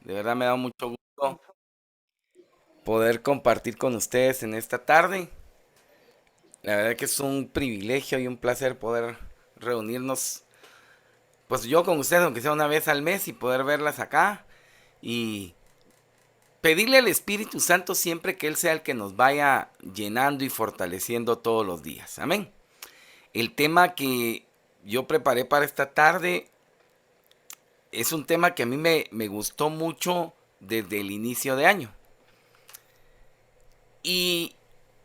De verdad me da mucho gusto poder compartir con ustedes en esta tarde. La verdad que es un privilegio y un placer poder reunirnos, pues yo con ustedes, aunque sea una vez al mes, y poder verlas acá y pedirle al Espíritu Santo siempre que Él sea el que nos vaya llenando y fortaleciendo todos los días. Amén. El tema que yo preparé para esta tarde es un tema que a mí me gustó mucho desde el inicio de año. Y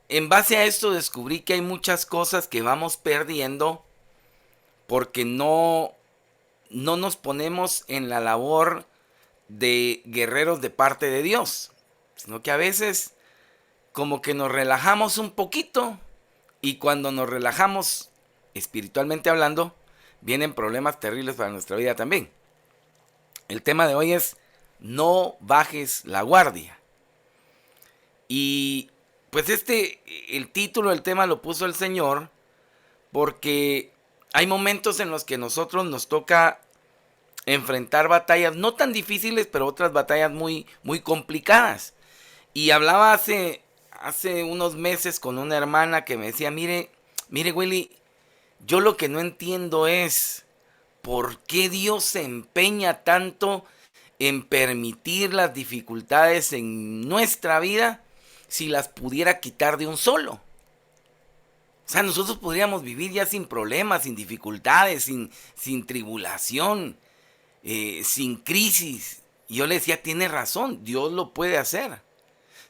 en base a esto descubrí que hay muchas cosas que vamos perdiendo porque no nos ponemos en la labor de guerreros de parte de Dios, sino que a veces como que nos relajamos un poquito y cuando nos relajamos, espiritualmente hablando, vienen problemas terribles para nuestra vida también. El tema de hoy es no bajes la guardia. Y pues el título del tema lo puso el Señor porque hay momentos en los que nosotros nos toca enfrentar batallas no tan difíciles, pero otras batallas muy complicadas. Y hablaba hace unos meses con una hermana que me decía, mire Willy, yo lo que no entiendo es por qué Dios se empeña tanto en permitir las dificultades en nuestra vida si las pudiera quitar de un solo. O sea, nosotros podríamos vivir ya sin problemas, sin dificultades, sin tribulación, sin crisis. Y yo le decía, tiene razón, Dios lo puede hacer.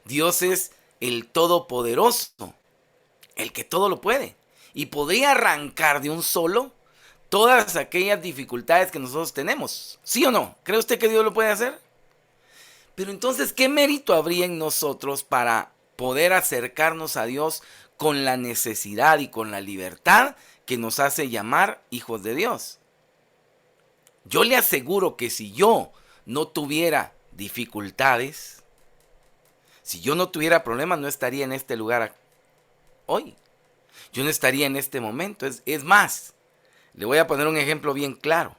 Dios es el todopoderoso, el que todo lo puede. Y podría arrancar de un solo todas aquellas dificultades que nosotros tenemos. ¿Sí o no? ¿Cree usted que Dios lo puede hacer? Pero entonces, ¿qué mérito habría en nosotros para poder acercarnos a Dios con la necesidad y con la libertad que nos hace llamar hijos de Dios? Yo le aseguro que si yo no tuviera dificultades, si yo no tuviera problemas, no estaría en este lugar hoy. Yo no estaría en este momento. Es más, le voy a poner un ejemplo bien claro.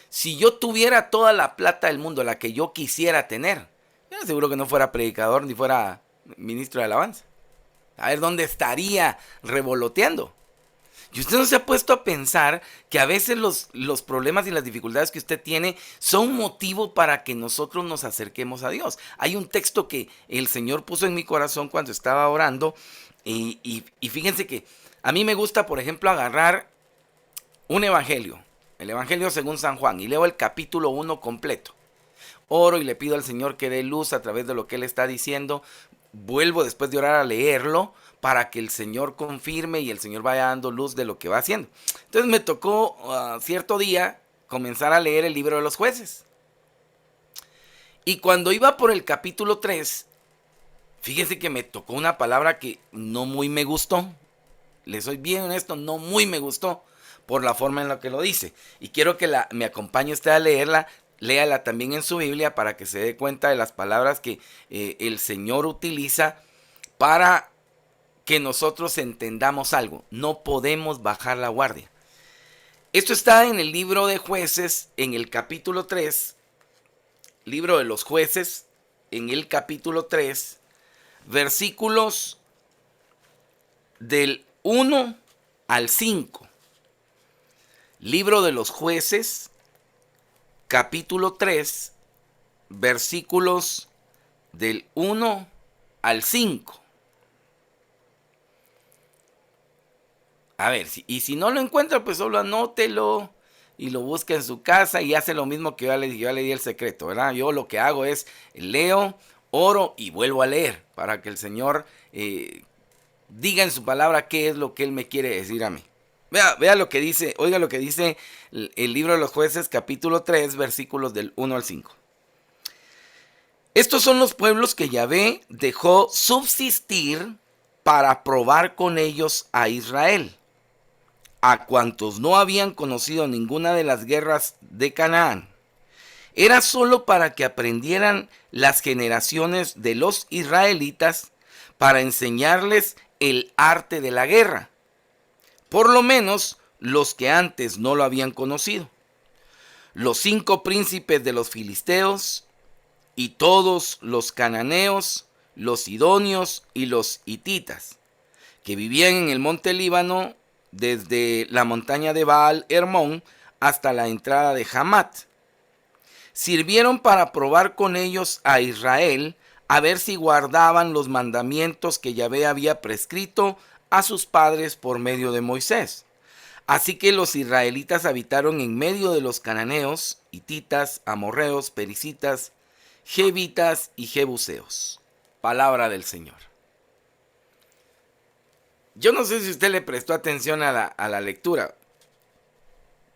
Si yo tuviera toda la plata del mundo, la que yo quisiera tener, yo seguro que no fuera predicador ni fuera ministro de alabanza. A ver dónde estaría revoloteando. Y usted no se ha puesto a pensar que a veces los problemas y las dificultades que usted tiene son motivo para que nosotros nos acerquemos a Dios. Hay un texto que el Señor puso en mi corazón cuando estaba orando y fíjense que a mí me gusta, por ejemplo, agarrar un evangelio, el evangelio según San Juan, y leo el capítulo 1 completo. Oro y le pido al Señor que dé luz a través de lo que Él está diciendo. Vuelvo después de orar a leerlo para que el Señor confirme y el Señor vaya dando luz de lo que va haciendo. Entonces me tocó cierto día comenzar a leer el libro de los jueces. Y cuando iba por el capítulo 3, fíjese que me tocó una palabra que no muy me gustó. Le soy bien honesto, no muy me gustó por la forma en la que lo dice. Y quiero que me acompañe usted a leerla. Léala también en su Biblia para que se dé cuenta de las palabras que el Señor utiliza para que nosotros entendamos algo. No podemos bajar la guardia. Esto está en el libro de Jueces, en el capítulo 3, libro de los Jueces, en el capítulo 3, versículos del 1 al 5. Libro de los Jueces, capítulo 3, versículos del 1 al 5. A ver, y si no lo encuentra, pues solo anótelo y lo busca en su casa y hace lo mismo que yo le di el secreto, ¿verdad? Yo lo que hago es leo, oro y vuelvo a leer para que el Señor diga en su palabra qué es lo que Él me quiere decir a mí. Vea lo que dice, oiga lo que dice el libro de los jueces capítulo 3 versículos del 1 al 5. Estos son los pueblos que Yahvé dejó subsistir para probar con ellos a Israel, a cuantos no habían conocido ninguna de las guerras de Canaán. Era solo para que aprendieran las generaciones de los israelitas para enseñarles el arte de la guerra, por lo menos los que antes no lo habían conocido. Los 5 príncipes de los filisteos y todos los cananeos, los sidonios y los hititas, que vivían en el monte Líbano, desde la montaña de Baal Hermón hasta la entrada de Hamat. Sirvieron para probar con ellos a Israel, a ver si guardaban los mandamientos que Yahvé había prescrito a sus padres por medio de Moisés. Así que los israelitas habitaron en medio de los cananeos, hititas, amorreos, pericitas, jevitas y jebuseos. Palabra del Señor. Yo no sé si usted le prestó atención a la lectura,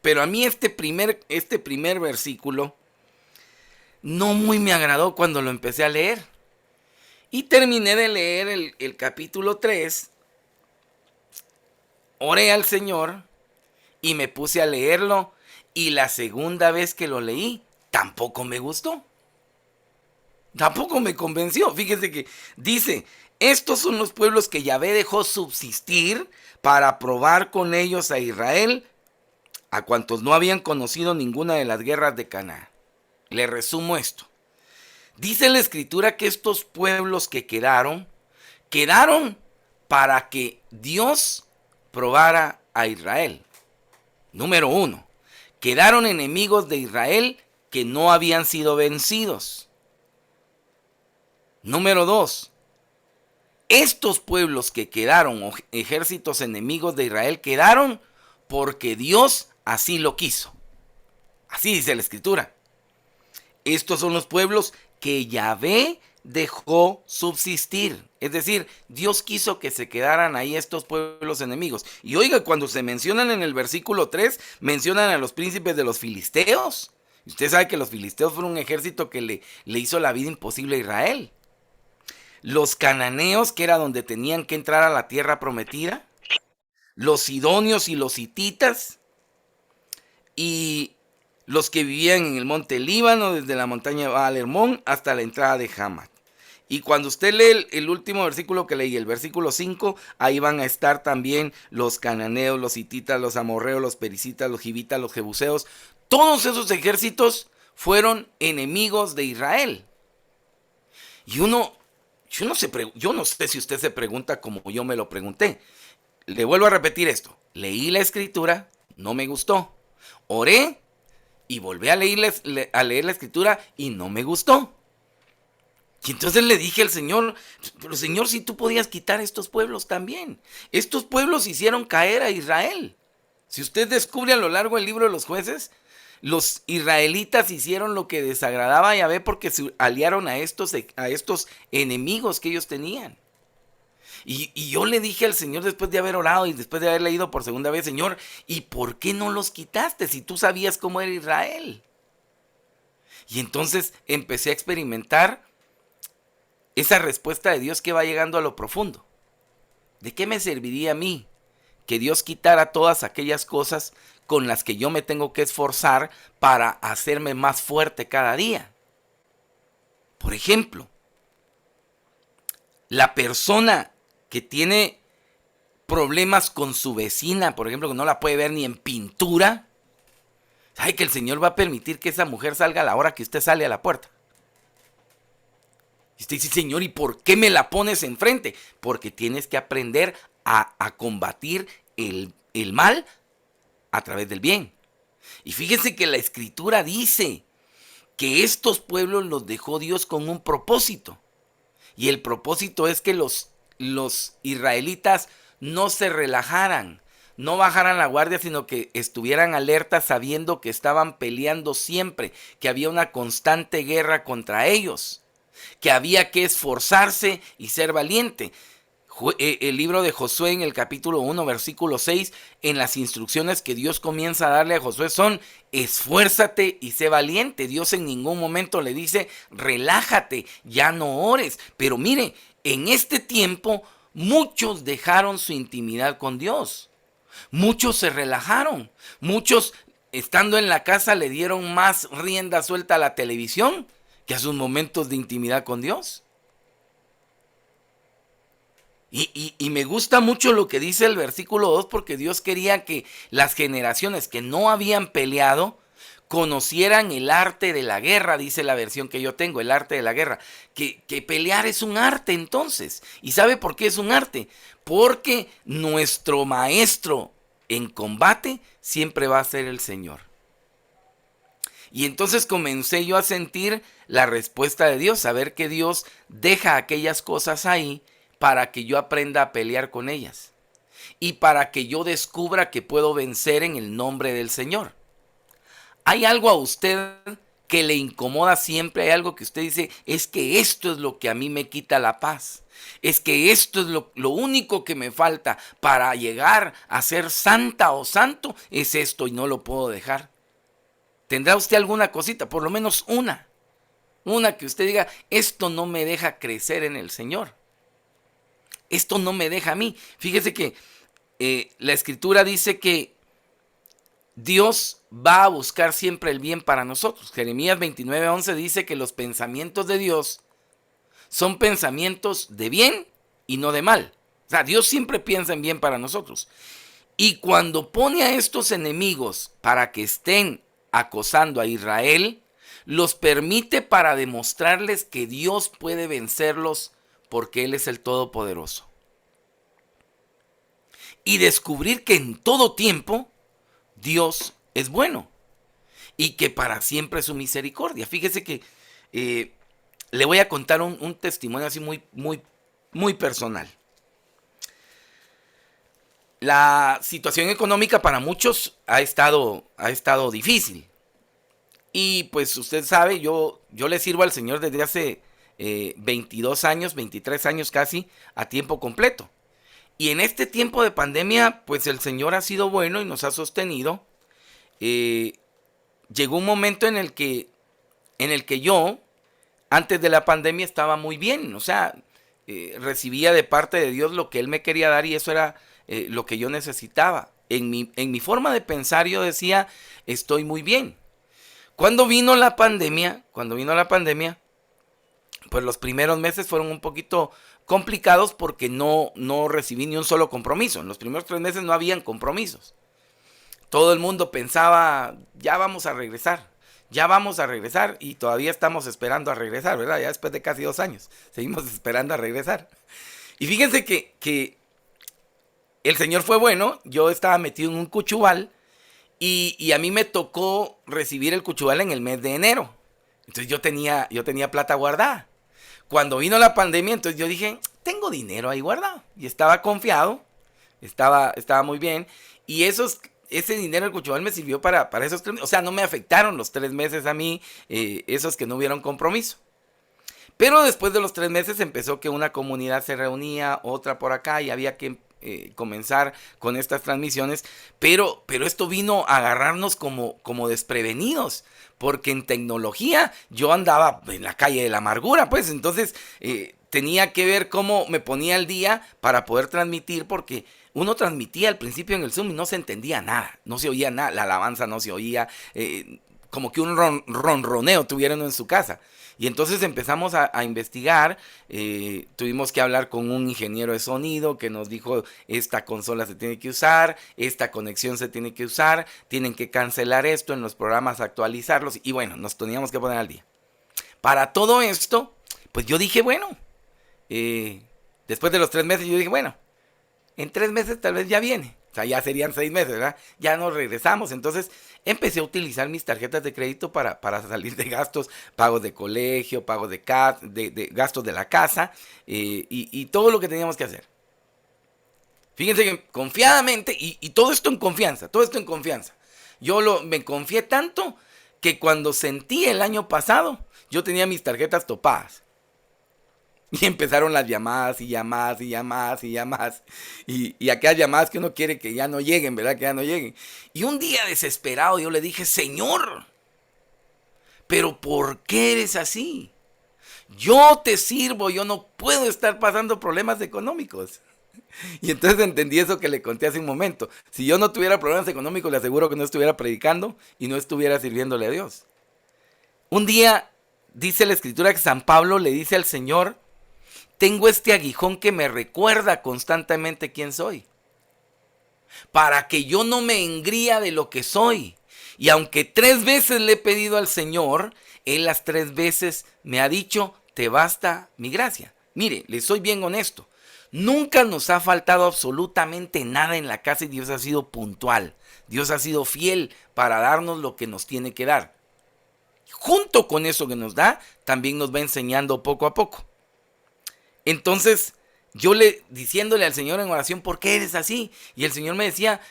pero a mí este primer versículo no muy me agradó cuando lo empecé a leer. Y terminé de leer el capítulo 3, oré al Señor y me puse a leerlo, y la segunda vez que lo leí tampoco me gustó. Tampoco me convenció. Fíjese que dice, estos son los pueblos que Yahvé dejó subsistir para probar con ellos a Israel, a cuantos no habían conocido ninguna de las guerras de Canaán. Le resumo esto. Dice la Escritura que estos pueblos que quedaron para que Dios probara a Israel. Número 1. Quedaron enemigos de Israel que no habían sido vencidos. Número 2. Estos pueblos que quedaron, o ejércitos enemigos de Israel, quedaron porque Dios así lo quiso. Así dice la Escritura. Estos son los pueblos que Yahvé dejó subsistir. Es decir, Dios quiso que se quedaran ahí estos pueblos enemigos. Y oiga, cuando se mencionan en el versículo 3, mencionan a los príncipes de los filisteos. Usted sabe que los filisteos fueron un ejército que le hizo la vida imposible a Israel. Los cananeos, que era donde tenían que entrar a la tierra prometida. Los sidonios y los hititas. Y los que vivían en el monte Líbano, desde la montaña de Baal Hermón hasta la entrada de Hamat. Y cuando usted lee el último versículo que leí, el versículo 5, ahí van a estar también los cananeos, los hititas, los amorreos, los pericitas, los jivitas, los jebuseos. Todos esos ejércitos fueron enemigos de Israel. Y yo no sé si usted se pregunta como yo me lo pregunté. Le vuelvo a repetir esto. Leí la Escritura, no me gustó. Oré y volví a leer la Escritura y no me gustó. Y entonces le dije al Señor, pero Señor, si tú podías quitar estos pueblos también. Estos pueblos hicieron caer a Israel. Si usted descubre a lo largo del libro de los jueces, los israelitas hicieron lo que desagradaba a Yahvé porque se aliaron a estos enemigos que ellos tenían. Y yo le dije al Señor, después de haber orado y después de haber leído por segunda vez, Señor, ¿y por qué no los quitaste si tú sabías cómo era Israel? Y entonces empecé a experimentar esa respuesta de Dios que va llegando a lo profundo. ¿De qué me serviría a mí que Dios quitara todas aquellas cosas con las que yo me tengo que esforzar para hacerme más fuerte cada día? Por ejemplo, la persona que tiene problemas con su vecina, por ejemplo, que no la puede ver ni en pintura, sabe que el Señor va a permitir que esa mujer salga a la hora que usted sale a la puerta. Y usted dice, Señor, ¿y por qué me la pones enfrente? Porque tienes que aprender a combatir el mal a través del bien. Y fíjense que la Escritura dice que estos pueblos los dejó Dios con un propósito. Y el propósito es que los israelitas no se relajaran, no bajaran la guardia, sino que estuvieran alertas sabiendo que estaban peleando siempre, que había una constante guerra contra ellos, que había que esforzarse y ser valiente. El libro de Josué en el capítulo 1, versículo 6, en las instrucciones que Dios comienza a darle a Josué son: esfuérzate y sé valiente. Dios en ningún momento le dice relájate, ya no ores. Pero mire, en este tiempo muchos dejaron su intimidad con Dios. Muchos se relajaron. Muchos, estando en la casa, le dieron más rienda suelta a la televisión que a sus momentos de intimidad con Dios. Y me gusta mucho lo que dice el versículo 2, porque Dios quería que las generaciones que no habían peleado conocieran el arte de la guerra, dice la versión que yo tengo, el arte de la guerra. Que pelear es un arte entonces. ¿Y sabe por qué es un arte? Porque nuestro maestro en combate siempre va a ser el Señor. Y entonces comencé yo a sentir la respuesta de Dios, saber que Dios deja aquellas cosas ahí para que yo aprenda a pelear con ellas y para que yo descubra que puedo vencer en el nombre del Señor. ¿Hay algo a usted que le incomoda siempre? ¿Hay algo que usted dice, es que esto es lo que a mí me quita la paz? Es que esto es lo único que me falta para llegar a ser santa o santo, es esto y no lo puedo dejar. ¿Tendrá usted alguna cosita? Por lo menos una que usted diga, esto no me deja crecer en el Señor. Esto no me deja a mí. Fíjese que la Escritura dice que Dios va a buscar siempre el bien para nosotros. Jeremías 29:11 dice que los pensamientos de Dios son pensamientos de bien y no de mal. O sea, Dios siempre piensa en bien para nosotros. Y cuando pone a estos enemigos para que estén acosando a Israel, los permite para demostrarles que Dios puede vencerlos porque Él es el Todopoderoso. Y descubrir que en todo tiempo Dios es bueno y que para siempre es su misericordia. Fíjese que le voy a contar un testimonio así muy personal. La situación económica para muchos ha estado difícil. Y pues usted sabe, yo le sirvo al Señor desde hace 22 años, 23 años casi, a tiempo completo. Y en este tiempo de pandemia, pues el Señor ha sido bueno y nos ha sostenido. Llegó un momento en el que yo, antes de la pandemia, estaba muy bien. O sea, recibía de parte de Dios lo que Él me quería dar y eso era lo que yo necesitaba. En mi forma de pensar yo decía, estoy muy bien. Cuando vino la pandemia, pues los primeros meses fueron un poquito complicados porque no recibí ni un solo compromiso. En los primeros 3 meses no habían compromisos. Todo el mundo pensaba, ya vamos a regresar y todavía estamos esperando a regresar, ¿verdad? Ya después de casi 2 años, seguimos esperando a regresar. Y fíjense que el Señor fue bueno, yo estaba metido en un cuchubal y a mí me tocó recibir el cuchubal en el mes de enero. Entonces yo tenía plata guardada. Cuando vino la pandemia, entonces yo dije, tengo dinero ahí guardado. Y estaba confiado, estaba muy bien. Y ese dinero del cuchubal me sirvió para esos 3 meses. O sea, no me afectaron los 3 meses a mí, esos que no hubieron compromiso. Pero después de los 3 meses empezó que una comunidad se reunía, otra por acá, y había que comenzar con estas transmisiones. Pero esto vino a agarrarnos como desprevenidos. Porque en tecnología yo andaba en la calle de la amargura, pues. Entonces tenía que ver cómo me ponía al día para poder transmitir, porque uno transmitía al principio en el Zoom y no se entendía nada, no se oía nada, la alabanza no se oía, como que un ronroneo tuvieron en su casa. Y entonces empezamos a investigar, tuvimos que hablar con un ingeniero de sonido que nos dijo, esta consola se tiene que usar, esta conexión se tiene que usar, tienen que cancelar esto en los programas, actualizarlos, y bueno, nos teníamos que poner al día. Para todo esto, pues yo dije, bueno, después de los 3 meses yo dije, bueno, en 3 meses tal vez ya viene. O sea, ya serían 6 meses, ¿verdad? Ya nos regresamos. Entonces empecé a utilizar mis tarjetas de crédito para salir de gastos, pagos de colegio, pagos de gastos de la casa y todo lo que teníamos que hacer. Fíjense que confiadamente, y todo esto en confianza, me confié tanto que cuando sentí el año pasado, yo tenía mis tarjetas topadas. Y empezaron las llamadas y llamadas y llamadas y llamadas. Y aquellas llamadas que uno quiere que ya no lleguen, ¿verdad? Que ya no lleguen. Y un día desesperado yo le dije, Señor, ¿pero por qué eres así? Yo te sirvo, yo no puedo estar pasando problemas económicos. Y entonces entendí eso que le conté hace un momento. Si yo no tuviera problemas económicos, le aseguro que no estuviera predicando y no estuviera sirviéndole a Dios. Un día dice la Escritura que San Pablo le dice al Señor, tengo este aguijón que me recuerda constantemente quién soy, para que yo no me engría de lo que soy. Y aunque 3 veces le he pedido al Señor, Él las 3 veces me ha dicho, te basta mi gracia. Mire, le soy bien honesto. Nunca nos ha faltado absolutamente nada en la casa y Dios ha sido puntual. Dios ha sido fiel para darnos lo que nos tiene que dar. Junto con eso que nos da, también nos va enseñando poco a poco. Entonces, diciéndole al Señor en oración, ¿por qué eres así? Y el Señor me decía,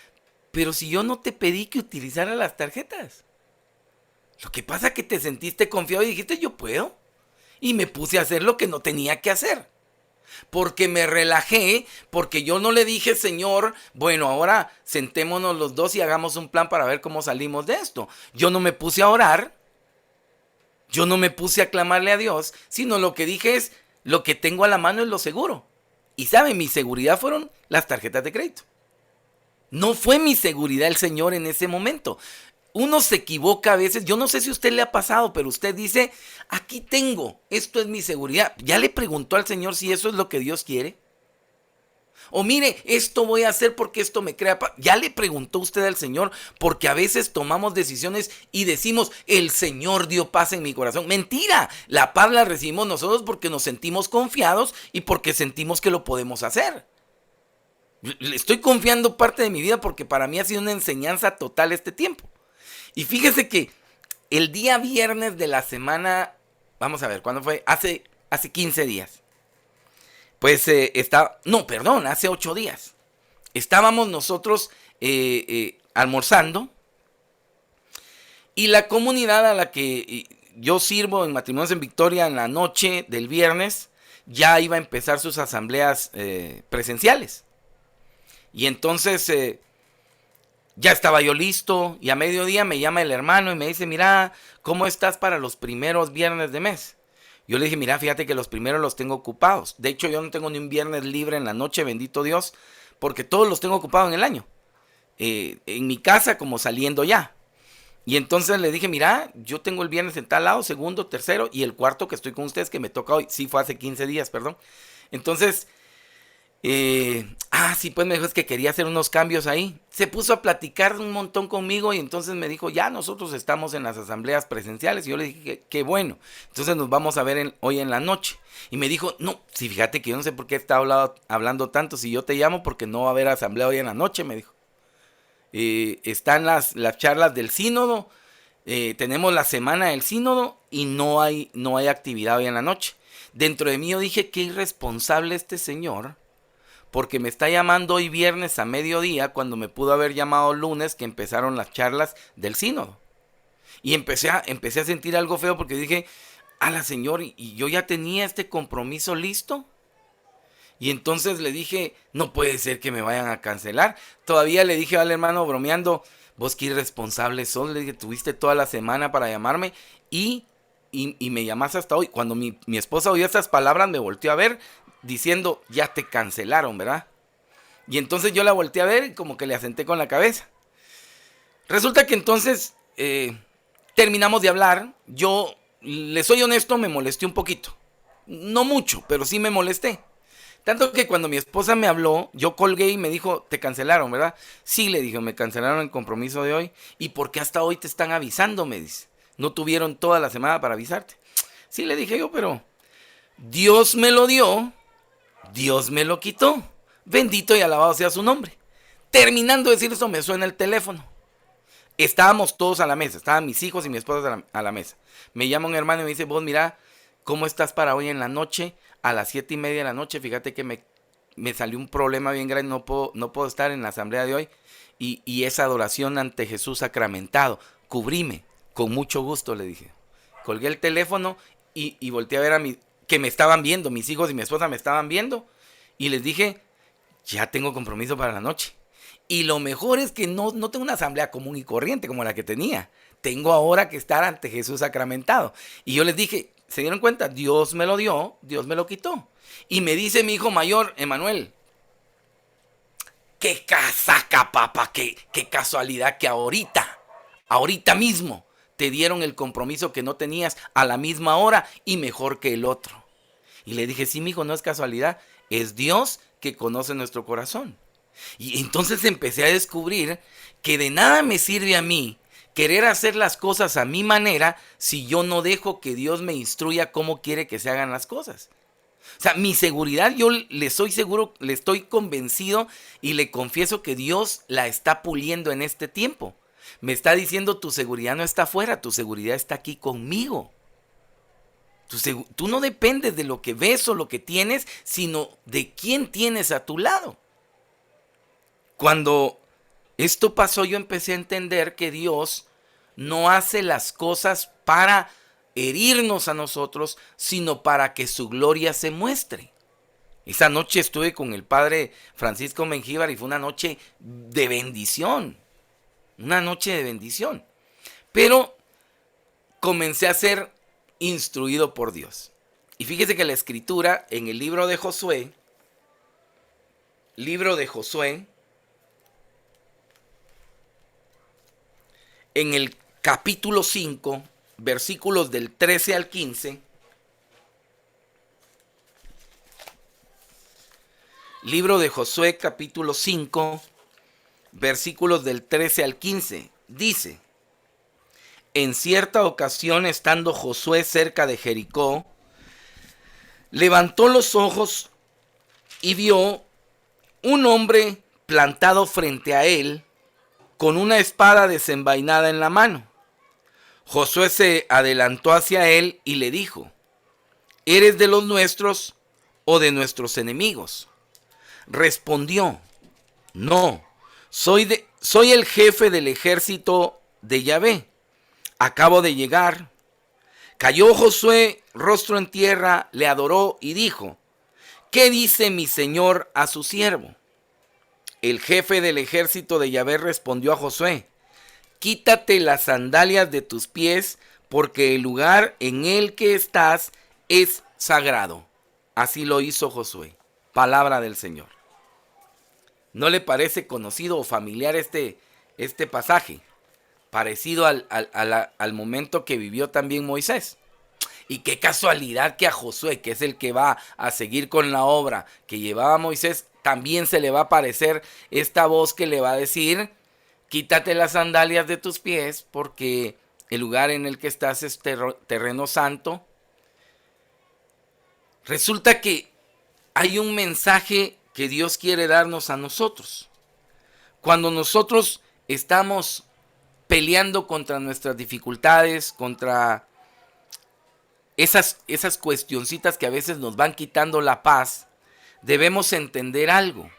pero si yo no te pedí que utilizara las tarjetas. Lo que pasa es que te sentiste confiado y dijiste, yo puedo. Y me puse a hacer lo que no tenía que hacer. Porque me relajé, porque yo no le dije, Señor, bueno, ahora sentémonos los dos y hagamos un plan para ver cómo salimos de esto. Yo no me puse a orar, yo no me puse a clamarle a Dios, sino lo que dije es, lo que tengo a la mano es lo seguro. Y sabe, mi seguridad fueron las tarjetas de crédito. No fue mi seguridad el Señor en ese momento. Uno se equivoca a veces, yo no sé si a usted le ha pasado, pero usted dice, aquí tengo, esto es mi seguridad. ¿Ya le preguntó al Señor si eso es lo que Dios quiere? O mire, esto voy a hacer porque esto me crea paz. ¿Ya le preguntó usted al Señor? Porque a veces tomamos decisiones y decimos, el Señor dio paz en mi corazón. Mentira, la paz la recibimos nosotros porque nos sentimos confiados y porque sentimos que lo podemos hacer. Le estoy confiando parte de mi vida porque para mí ha sido una enseñanza total este tiempo. Y fíjese que el día viernes de la semana, vamos a ver, ¿cuándo fue? Hace 15 días. Pues hace 8 días. Estábamos nosotros almorzando y la comunidad a la que yo sirvo en Matrimonios en Victoria en la noche del viernes ya iba a empezar sus asambleas presenciales. Y entonces ya estaba yo listo y a mediodía me llama el hermano y me dice, mira, ¿cómo estás para los primeros viernes de mes? Yo le dije, mira, fíjate que los primeros los tengo ocupados. De hecho, yo no tengo ni un viernes libre en la noche, bendito Dios, porque todos los tengo ocupados en el año. En mi casa como saliendo ya. Y entonces le dije, mira, yo tengo el viernes en tal lado, segundo, tercero y el cuarto que estoy con ustedes que me toca hoy. Sí, fue hace 15 días, perdón. Entonces... sí, pues me dijo es que quería hacer unos cambios ahí. Se puso a platicar un montón conmigo y entonces me dijo, ya nosotros estamos en las asambleas presenciales. Y yo le dije, qué bueno. Entonces nos vamos a ver hoy en la noche. Y me dijo, no, sí, fíjate que yo no sé por qué está hablando tanto. Si yo te llamo porque no va a haber asamblea hoy en la noche, me dijo. Están las charlas del sínodo. Tenemos la semana del sínodo y no hay actividad hoy en la noche. Dentro de mí yo dije, qué irresponsable este señor. Porque me está llamando hoy viernes a mediodía cuando me pudo haber llamado lunes que empezaron las charlas del sínodo. Y empecé a sentir algo feo porque dije, Señor, y yo ya tenía este compromiso listo. Y entonces le dije, no puede ser que me vayan a cancelar. Todavía le dije al hermano bromeando, vos qué irresponsable sos. Le dije, tuviste toda la semana para llamarme y me llamaste hasta hoy. Cuando mi esposa oyó estas palabras me volteó a ver diciendo, ya te cancelaron, ¿verdad? Y entonces yo la volteé a ver y como que le asenté con la cabeza. Resulta que entonces terminamos de hablar. Yo, le soy honesto, me molesté un poquito. No mucho, pero sí me molesté. Tanto que cuando mi esposa me habló, yo colgué y me dijo, te cancelaron, ¿verdad? Sí, le dije, me cancelaron el compromiso de hoy. ¿Y por qué hasta hoy te están avisando? Me dice. No tuvieron toda la semana para avisarte. Sí, le dije yo, pero Dios me lo dio. Dios me lo quitó. Bendito y alabado sea su nombre. Terminando de decir eso, me suena el teléfono. Estábamos todos a la mesa. Estaban mis hijos y mi esposa a la mesa. Me llama un hermano y me dice, vos mira, ¿cómo estás para hoy en la noche? A las 7:30 de la noche, fíjate que me salió un problema bien grande. No puedo estar en la asamblea de hoy. Y esa adoración ante Jesús sacramentado. Cubrime. Con mucho gusto, le dije. Colgué el teléfono y volteé a ver que me estaban viendo, mis hijos y mi esposa me estaban viendo, y les dije, ya tengo compromiso para la noche. Y lo mejor es que no tengo una asamblea común y corriente como la que tenía. Tengo ahora que estar ante Jesús sacramentado. Y yo les dije, ¿se dieron cuenta? Dios me lo dio, Dios me lo quitó. Y me dice mi hijo mayor, Emanuel, qué casaca, papá, qué casualidad que ahorita mismo, te dieron el compromiso que no tenías a la misma hora y mejor que el otro. Y le dije, sí, mijo, no es casualidad, es Dios que conoce nuestro corazón. Y entonces empecé a descubrir que de nada me sirve a mí querer hacer las cosas a mi manera si yo no dejo que Dios me instruya cómo quiere que se hagan las cosas? O sea, mi seguridad, yo le soy seguro, le estoy convencido y le confieso que Dios la está puliendo en este tiempo. Me está diciendo, tu seguridad no está afuera, tu seguridad está aquí conmigo. Tú no dependes de lo que ves o lo que tienes, sino de quién tienes a tu lado. Cuando esto pasó, yo empecé a entender que Dios no hace las cosas para herirnos a nosotros, sino para que su gloria se muestre. Esa noche estuve con el padre Francisco Mengíbar y fue una noche de bendición. Una noche de bendición. Pero comencé a ser instruido por Dios. Y fíjese que la escritura en el libro de Josué, en el capítulo 5, versículos del 13 al 15, libro de Josué capítulo 5, versículos del 13 al 15, dice: en cierta ocasión, estando Josué cerca de Jericó, levantó los ojos y vio un hombre plantado frente a él con una espada desenvainada en la mano. Josué se adelantó hacia él y le dijo: ¿eres de los nuestros o de nuestros enemigos? Respondió: no, soy el jefe del ejército de Yahvé. Acabo de llegar. Cayó Josué rostro en tierra, le adoró y dijo: ¿qué dice mi señor a su siervo? El jefe del ejército de Yahvé respondió a Josué: quítate las sandalias de tus pies, porque el lugar en el que estás es sagrado. Así lo hizo Josué. Palabra del Señor. ¿No le parece conocido o familiar este pasaje? Parecido al momento que vivió también Moisés. Y qué casualidad que a Josué, que es el que va a seguir con la obra que llevaba Moisés, también se le va a aparecer esta voz que le va a decir: quítate las sandalias de tus pies, porque el lugar en el que estás es terreno santo. Resulta que hay un mensaje que Dios quiere darnos a nosotros. Cuando nosotros estamos peleando contra nuestras dificultades, contra esas cuestioncitas que a veces nos van quitando la paz, debemos entender algo.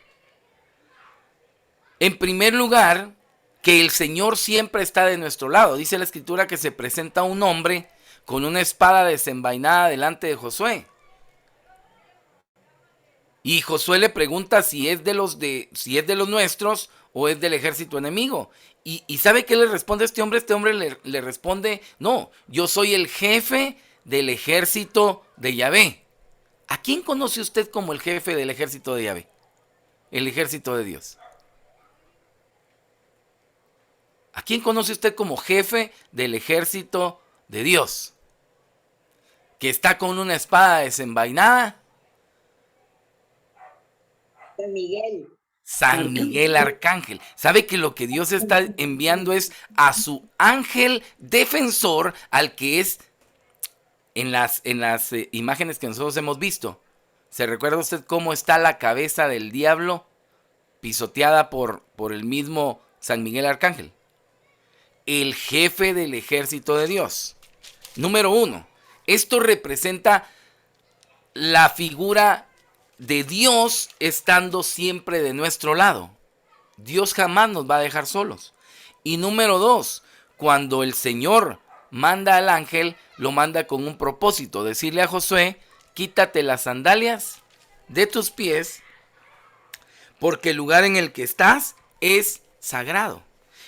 En primer lugar, que el Señor siempre está de nuestro lado. Dice la Escritura que se presenta un hombre con una espada desenvainada delante de Josué. Y Josué le pregunta si es de los nuestros o es del ejército enemigo. ¿Y sabe qué le responde este hombre? Este hombre le responde: no, yo soy el jefe del ejército de Yahvé. ¿A quién conoce usted como el jefe del ejército de Yahvé? El ejército de Dios. ¿A quién conoce usted como jefe del ejército de Dios? Que está con una espada desenvainada. San Miguel. San Miguel Arcángel. ¿Sabe que lo que Dios está enviando es a su ángel defensor, al que es en las imágenes que nosotros hemos visto? ¿Se recuerda usted cómo está la cabeza del diablo pisoteada por el mismo San Miguel Arcángel? El jefe del ejército de Dios. Número 1. Esto representa la figura de Dios estando siempre de nuestro lado. Dios jamás nos va a dejar solos. Y número 2, cuando el Señor manda al ángel, lo manda con un propósito: decirle a Josué: quítate las sandalias de tus pies, porque el lugar en el que estás es sagrado.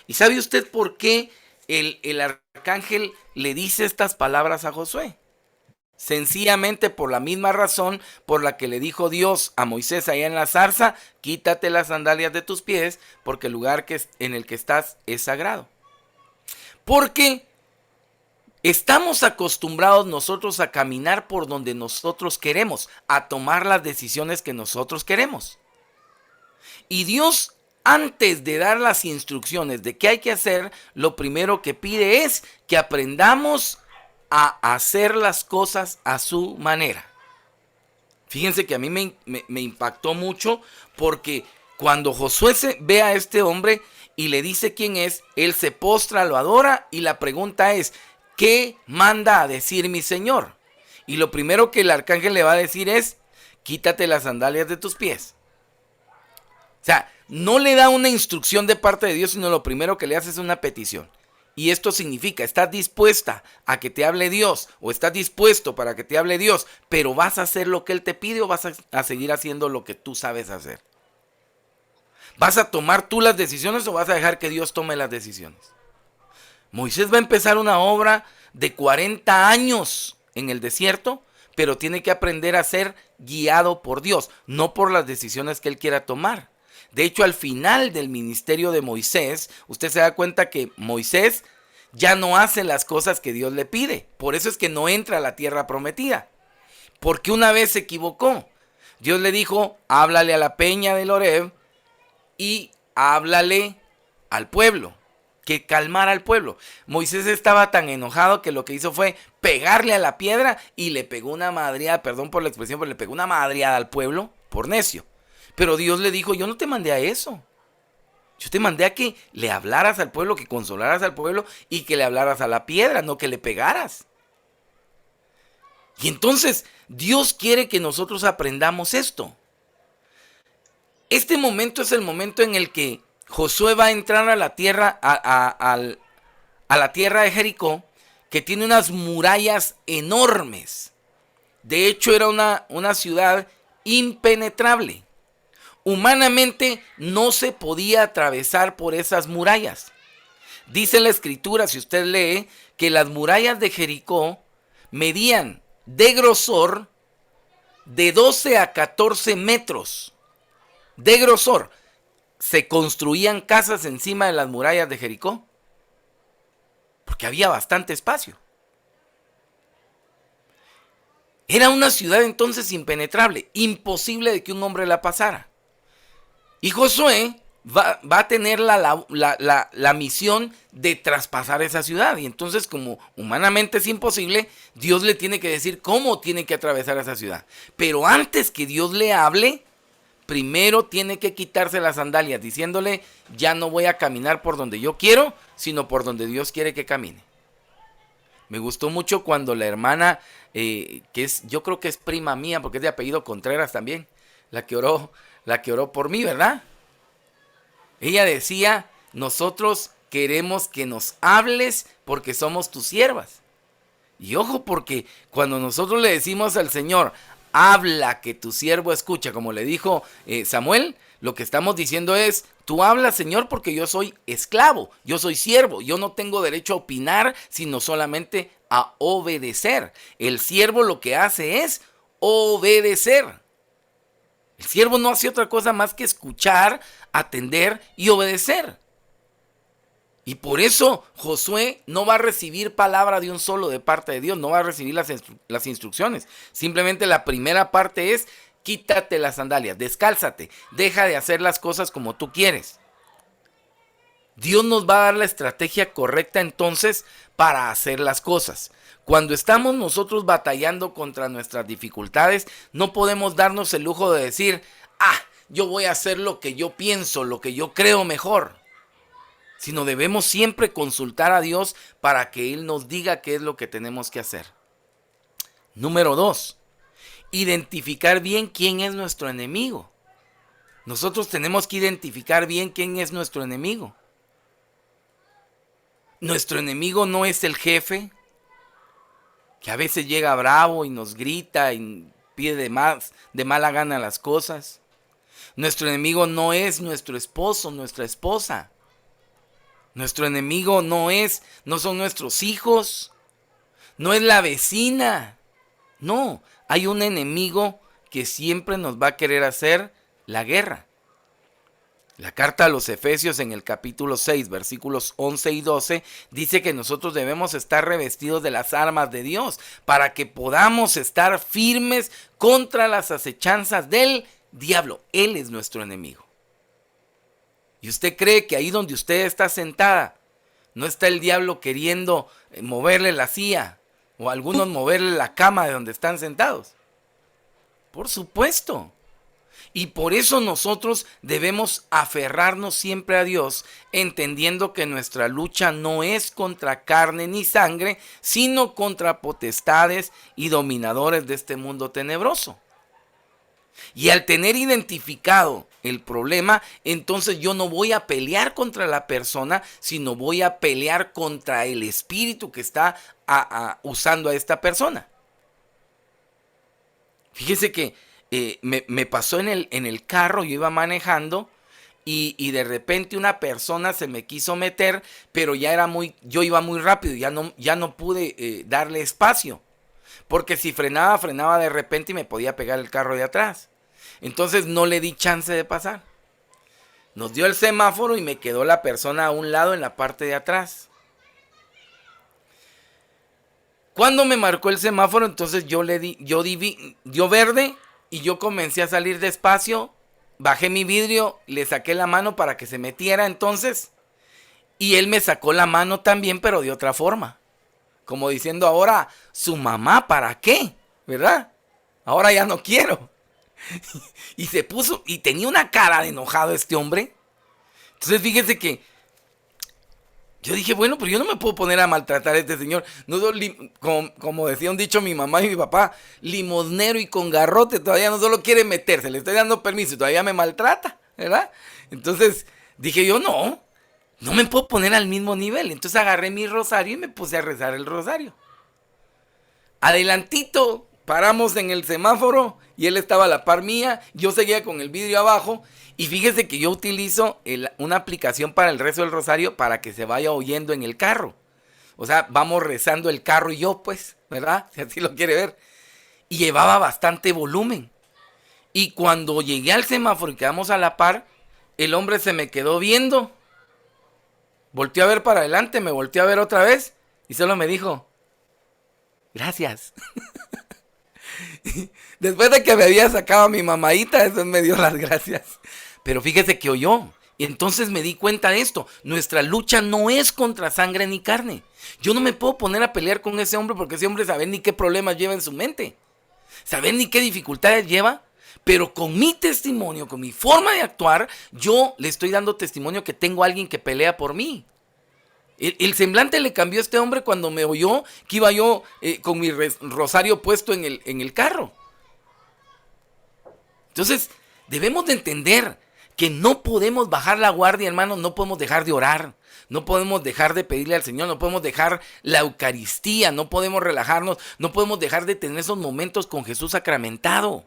¿Y sabe usted por qué el arcángel le dice estas palabras a Josué? Sencillamente por la misma razón por la que le dijo Dios a Moisés allá en la zarza: quítate las sandalias de tus pies, porque el lugar en el que estás es sagrado. Porque estamos acostumbrados nosotros a caminar por donde nosotros queremos, a tomar las decisiones que nosotros queremos. Y Dios antes de dar las instrucciones de qué hay que hacer, lo primero que pide es que aprendamos a hacer las cosas a su manera. Fíjense que a mí me impactó mucho porque cuando Josué ve a este hombre y le dice quién es, él se postra, lo adora y la pregunta es, ¿qué manda a decir mi Señor? Y lo primero que el arcángel le va a decir es, quítate las sandalias de tus pies. O sea, no le da una instrucción de parte de Dios, sino lo primero que le hace es una petición. Y esto significa, estás dispuesta a que te hable Dios, o estás dispuesto para que te hable Dios, pero ¿vas a hacer lo que Él te pide o vas a seguir haciendo lo que tú sabes hacer? ¿Vas a tomar tú las decisiones o vas a dejar que Dios tome las decisiones? Moisés va a empezar una obra de 40 años en el desierto, pero tiene que aprender a ser guiado por Dios, no por las decisiones que Él quiera tomar. De hecho, al final del ministerio de Moisés, usted se da cuenta que Moisés ya no hace las cosas que Dios le pide. Por eso es que no entra a la tierra prometida. Porque una vez se equivocó. Dios le dijo, háblale a la peña del Horeb y háblale al pueblo, que calmara al pueblo. Moisés estaba tan enojado que lo que hizo fue pegarle a la piedra y le pegó una madreada, perdón por la expresión, pero le pegó una madreada al pueblo por necio. Pero Dios le dijo, yo no te mandé a eso. Yo te mandé a que le hablaras al pueblo, que consolaras al pueblo y que le hablaras a la piedra, no que le pegaras. Y entonces Dios quiere que nosotros aprendamos esto. Este momento es el momento en el que Josué va a entrar a la tierra, a la tierra de Jericó, que tiene unas murallas enormes. De hecho, era una ciudad impenetrable. Humanamente no se podía atravesar por esas murallas. Dice la escritura, si usted lee, que las murallas de Jericó medían de grosor de 12 a 14 metros. De grosor. Se construían casas encima de las murallas de Jericó, porque había bastante espacio. Era una ciudad entonces impenetrable, imposible de que un hombre la pasara. Y Josué va a tener la misión de traspasar esa ciudad. Y entonces, como humanamente es imposible, Dios le tiene que decir cómo tiene que atravesar esa ciudad. Pero antes que Dios le hable, primero tiene que quitarse las sandalias, diciéndole, ya no voy a caminar por donde yo quiero, sino por donde Dios quiere que camine. Me gustó mucho cuando la hermana, yo creo que es prima mía, porque es de apellido Contreras también, la que oró por mí, ¿verdad? Ella decía, nosotros queremos que nos hables porque somos tus siervas. Y ojo, porque cuando nosotros le decimos al Señor, habla que tu siervo escucha, como le dijo Samuel, lo que estamos diciendo es, tú hablas, Señor, porque yo soy esclavo, yo soy siervo, yo no tengo derecho a opinar, sino solamente a obedecer. El siervo lo que hace es obedecer. El siervo no hace otra cosa más que escuchar, atender y obedecer. Y por eso Josué no va a recibir palabra de un solo de parte de Dios, no va a recibir las instrucciones. Simplemente la primera parte es, quítate las sandalias, descálzate, deja de hacer las cosas como tú quieres. Dios nos va a dar la estrategia correcta entonces para hacer las cosas. Cuando estamos nosotros batallando contra nuestras dificultades, no podemos darnos el lujo de decir, yo voy a hacer lo que yo pienso, lo que yo creo mejor. Sino debemos siempre consultar a Dios para que Él nos diga qué es lo que tenemos que hacer. Número 2, identificar bien quién es nuestro enemigo. Nosotros tenemos que identificar bien quién es nuestro enemigo. Nuestro enemigo no es el jefe, que a veces llega bravo y nos grita y pide de mala gana las cosas. Nuestro enemigo no es nuestro esposo, nuestra esposa. Nuestro enemigo no son nuestros hijos, no es la vecina. No, hay un enemigo que siempre nos va a querer hacer la guerra. La carta a los Efesios en el capítulo 6, versículos 11 y 12, dice que nosotros debemos estar revestidos de las armas de Dios para que podamos estar firmes contra las acechanzas del diablo. Él es nuestro enemigo. ¿Y usted cree que ahí donde usted está sentada no está el diablo queriendo moverle la silla o algunos moverle la cama de donde están sentados? Por supuesto. Y por eso nosotros debemos aferrarnos siempre a Dios, entendiendo que nuestra lucha no es contra carne ni sangre, sino contra potestades y dominadores de este mundo tenebroso. Y al tener identificado el problema, entonces yo no voy a pelear contra la persona, sino voy a pelear contra el espíritu que está usando a esta persona. Fíjese que me pasó en el carro, yo iba manejando y de repente una persona se me quiso meter, pero yo iba muy rápido, ya no pude darle espacio, porque si frenaba de repente y me podía pegar el carro de atrás. Entonces no le di chance de pasar. Nos dio el semáforo y me quedó la persona a un lado en la parte de atrás. Cuando me marcó el semáforo, entonces dio verde y yo comencé a salir despacio, bajé mi vidrio, le saqué la mano para que se metiera entonces, y él me sacó la mano también, pero de otra forma, como diciendo ahora, su mamá, ¿para qué? ¿Verdad? Ahora ya no quiero. Y se puso, y tenía una cara de enojado este hombre. Entonces fíjese que yo dije, bueno, pero yo no me puedo poner a maltratar a este señor. No soy como decía un dicho mi mamá y mi papá, limosnero y con garrote, todavía no solo quiere meterse, le estoy dando permiso y todavía me maltrata, ¿verdad? Entonces dije yo, no me puedo poner al mismo nivel. Entonces agarré mi rosario y me puse a rezar el rosario. Adelantito, paramos en el semáforo y él estaba a la par mía, yo seguía con el vidrio abajo. Y fíjese que yo utilizo una aplicación para el rezo del rosario para que se vaya oyendo en el carro. O sea, vamos rezando el carro y yo, pues, ¿verdad? Si así lo quiere ver. Y llevaba bastante volumen. Y cuando llegué al semáforo y quedamos a la par, el hombre se me quedó viendo. Volteó a ver para adelante, me volteó a ver otra vez y solo me dijo, gracias. Después de que me había sacado a mi mamadita, eso me dio las gracias. Pero fíjese que oyó. Y entonces me di cuenta de esto. Nuestra lucha no es contra sangre ni carne. Yo no me puedo poner a pelear con ese hombre porque ese hombre sabe ni qué problemas lleva en su mente. Sabe ni qué dificultades lleva. Pero con mi testimonio, con mi forma de actuar, yo le estoy dando testimonio que tengo a alguien que pelea por mí. El semblante le cambió a este hombre cuando me oyó que iba yo con mi rosario puesto en el carro. Entonces, debemos de entender que no podemos bajar la guardia, hermanos, no podemos dejar de orar, no podemos dejar de pedirle al Señor, no podemos dejar la Eucaristía, no podemos relajarnos, no podemos dejar de tener esos momentos con Jesús sacramentado.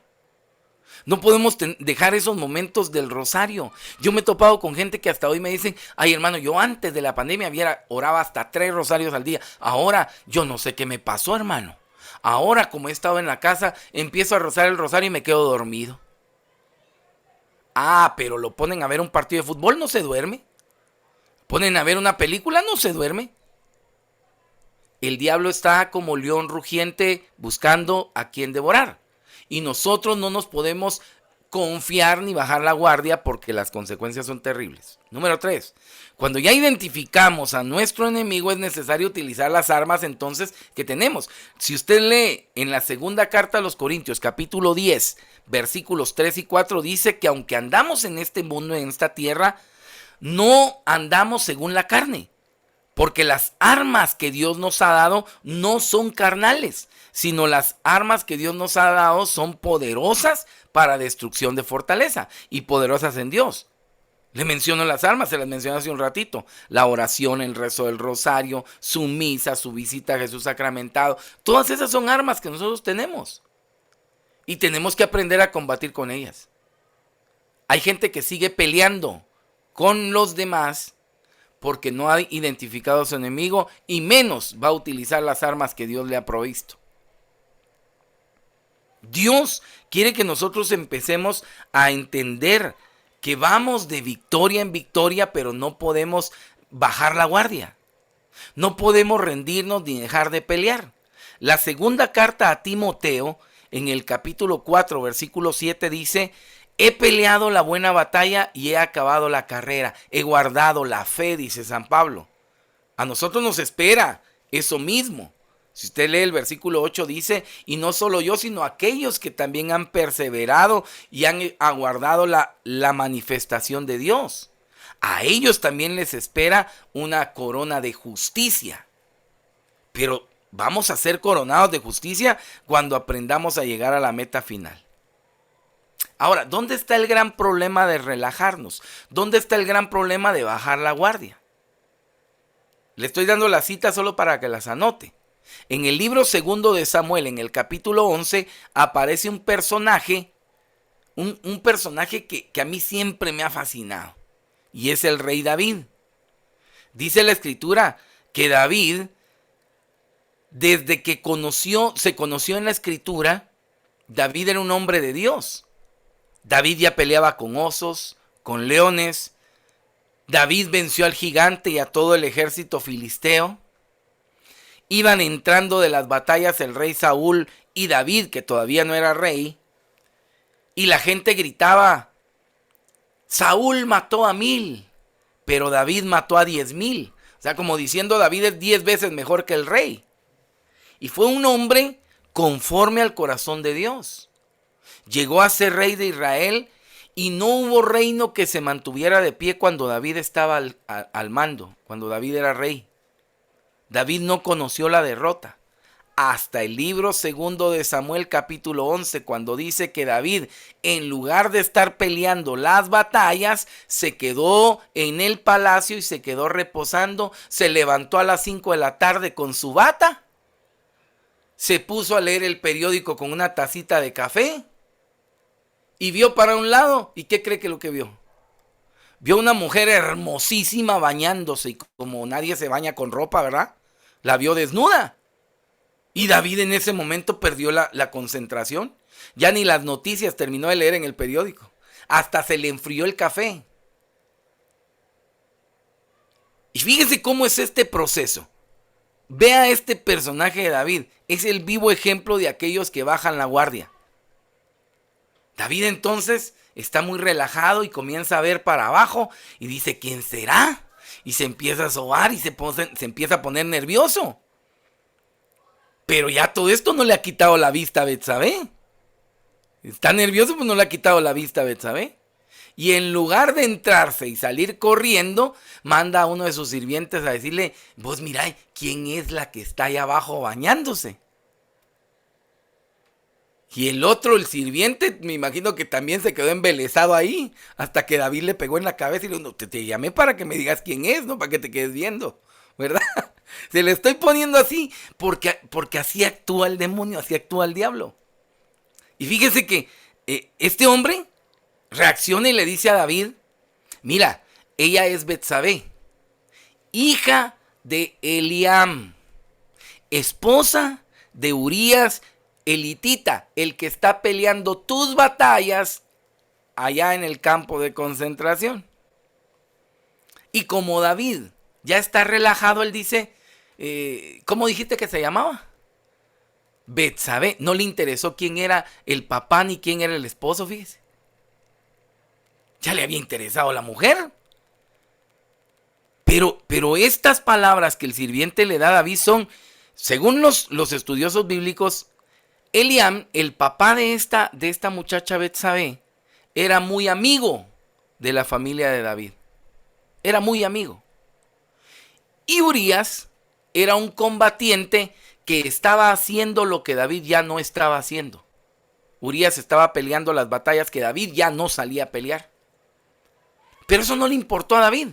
No podemos dejar esos momentos del rosario. Yo me he topado con gente que hasta hoy me dicen, ay hermano, yo antes de la pandemia oraba hasta 3 rosarios al día. Ahora yo no sé qué me pasó, hermano. Ahora como he estado en la casa, empiezo a rezar el rosario y me quedo dormido. Ah, pero lo ponen a ver un partido de fútbol, no se duerme. Ponen a ver una película, no se duerme. El diablo está como león rugiente buscando a quien devorar. Y nosotros no nos podemos confiar ni bajar la guardia porque las consecuencias son terribles. Número 3. Cuando ya identificamos a nuestro enemigo es necesario utilizar las armas entonces que tenemos. Si usted lee en la segunda carta a los Corintios, capítulo 10, versículos 3 y 4, dice que aunque andamos en este mundo, en esta tierra, no andamos según la carne. Porque las armas que Dios nos ha dado no son carnales, sino las armas que Dios nos ha dado son poderosas para destrucción de fortaleza y poderosas en Dios. Le menciono las armas, se las mencioné hace un ratito. La oración, el rezo del rosario, su misa, su visita a Jesús sacramentado. Todas esas son armas que nosotros tenemos. Y tenemos que aprender a combatir con ellas. Hay gente que sigue peleando con los demás porque no ha identificado a su enemigo y menos va a utilizar las armas que Dios le ha provisto. Dios quiere que nosotros empecemos a entender que vamos de victoria en victoria, pero no podemos bajar la guardia. No podemos rendirnos ni dejar de pelear. La segunda carta a Timoteo, en el capítulo 4, versículo 7, dice: He peleado la buena batalla y he acabado la carrera. He guardado la fe, dice San Pablo. A nosotros nos espera eso mismo. Si usted lee el versículo 8 dice, y no solo yo, sino aquellos que también han perseverado y han aguardado la manifestación de Dios. A ellos también les espera una corona de justicia. Pero vamos a ser coronados de justicia cuando aprendamos a llegar a la meta final. Ahora, ¿dónde está el gran problema de relajarnos? ¿Dónde está el gran problema de bajar la guardia? Le estoy dando las citas solo para que las anote. En el libro segundo de Samuel, en el capítulo 11, aparece un personaje, un personaje que a mí siempre me ha fascinado. Y es el rey David. Dice la escritura que David, desde que se conoció en la escritura, David era un hombre de Dios. David ya peleaba con osos, con leones. David venció al gigante y a todo el ejército filisteo. Iban entrando de las batallas el rey Saúl y David, que todavía no era rey. Y la gente gritaba, Saúl mató a 1000, pero David mató a 10,000. O sea, como diciendo, David es 10 veces mejor que el rey. Y fue un hombre conforme al corazón de Dios. Llegó a ser rey de Israel y no hubo reino que se mantuviera de pie cuando David estaba al mando, cuando David era rey. David no conoció la derrota. Hasta el libro segundo de Samuel capítulo 11, cuando dice que David, en lugar de estar peleando las batallas, se quedó en el palacio y se quedó reposando, se levantó a las 5 de la tarde con su bata, se puso a leer el periódico con una tacita de café y vio para un lado. ¿Y qué cree que lo que vio? Vio una mujer hermosísima bañándose, y como nadie se baña con ropa, ¿verdad? La vio desnuda. Y David en ese momento perdió la concentración. Ya ni las noticias terminó de leer en el periódico. Hasta se le enfrió el café. Y fíjese cómo es este proceso. Vea este personaje de David. Es el vivo ejemplo de aquellos que bajan la guardia. David entonces está muy relajado y comienza a ver para abajo y dice, ¿quién será? Y se empieza a sobar y se empieza a poner nervioso. Pero ya todo esto no le ha quitado la vista a Betsabé. Está nervioso, pues no le ha quitado la vista a Betsabé. Y en lugar de entrarse y salir corriendo, manda a uno de sus sirvientes a decirle, vos mirá, ¿quién es la que está ahí abajo bañándose? Y el otro, el sirviente, me imagino que también se quedó embelesado ahí, hasta que David le pegó en la cabeza y le dijo, no, te llamé para que me digas quién es, no para que te quedes viendo, ¿verdad? Se le estoy poniendo así porque así actúa el demonio, así actúa el diablo. Y fíjese que este hombre reacciona y le dice a David, mira, ella es Betsabé, hija de Eliam, esposa de Urías elitita, el que está peleando tus batallas allá en el campo de concentración. Y como David ya está relajado, él dice, ¿cómo dijiste que se llamaba? Betsabé. No le interesó quién era el papá ni quién era el esposo, fíjese. Ya le había interesado la mujer. Pero estas palabras que el sirviente le da a David son, según los estudiosos bíblicos, Eliam, el papá de esta muchacha Betsabé, era muy amigo de la familia de David. Era muy amigo. Y Urías era un combatiente que estaba haciendo lo que David ya no estaba haciendo. Urías estaba peleando las batallas que David ya no salía a pelear. Pero eso no le importó a David.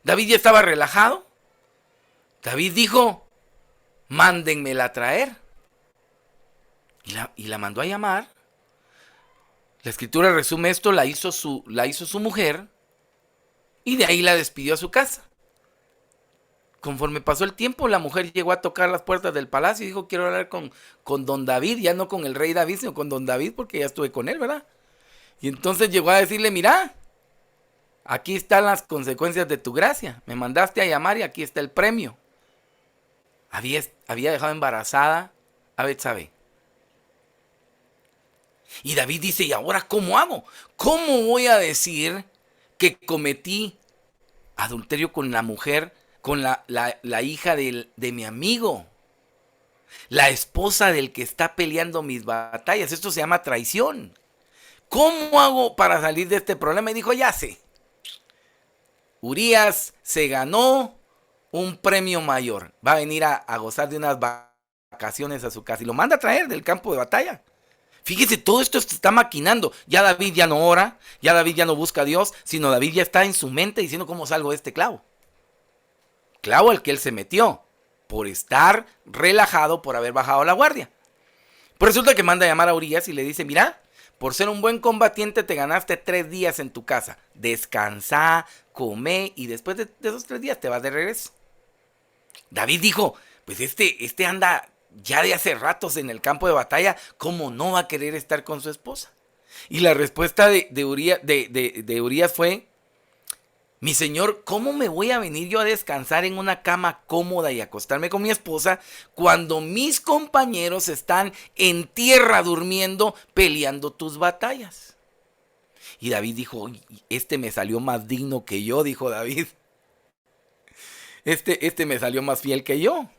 David ya estaba relajado. David dijo, mándenmela a traer. Y la mandó a llamar. La escritura resume esto, la hizo su mujer. Y de ahí la despidió a su casa. Conforme pasó el tiempo, la mujer llegó a tocar las puertas del palacio y dijo, quiero hablar con don David, ya no con el rey David, sino con don David, porque ya estuve con él, ¿verdad? Y entonces llegó a decirle, mira, aquí están las consecuencias de tu gracia. Me mandaste a llamar y aquí está el premio. Había dejado embarazada a Betsabé. Y David dice, ¿y ahora cómo hago? ¿Cómo voy a decir que cometí adulterio con la mujer, con la hija de mi amigo? La esposa del que está peleando mis batallas. Esto se llama traición. ¿Cómo hago para salir de este problema? Y dijo, ya sé. Urías se ganó un premio mayor. Va a venir a gozar de unas vacaciones a su casa. Y lo manda a traer del campo de batalla. Fíjese, todo esto se está maquinando. Ya David ya no ora, ya David ya no busca a Dios, sino David ya está en su mente diciendo cómo salgo de este clavo. Clavo al que él se metió, por estar relajado, por haber bajado la guardia. Pues resulta que manda a llamar a Urías y le dice, mira, por ser un buen combatiente te ganaste 3 días en tu casa. Descansa, come y después de esos 3 días te vas de regreso. David dijo, pues este anda ya de hace ratos en el campo de batalla, ¿cómo no va a querer estar con su esposa? Y la respuesta de Urías fue, mi señor, ¿cómo me voy a venir yo a descansar en una cama cómoda y acostarme con mi esposa cuando mis compañeros están en tierra durmiendo peleando tus batallas? Y David dijo, este me salió más digno que yo, dijo David. Este me salió más fiel que yo.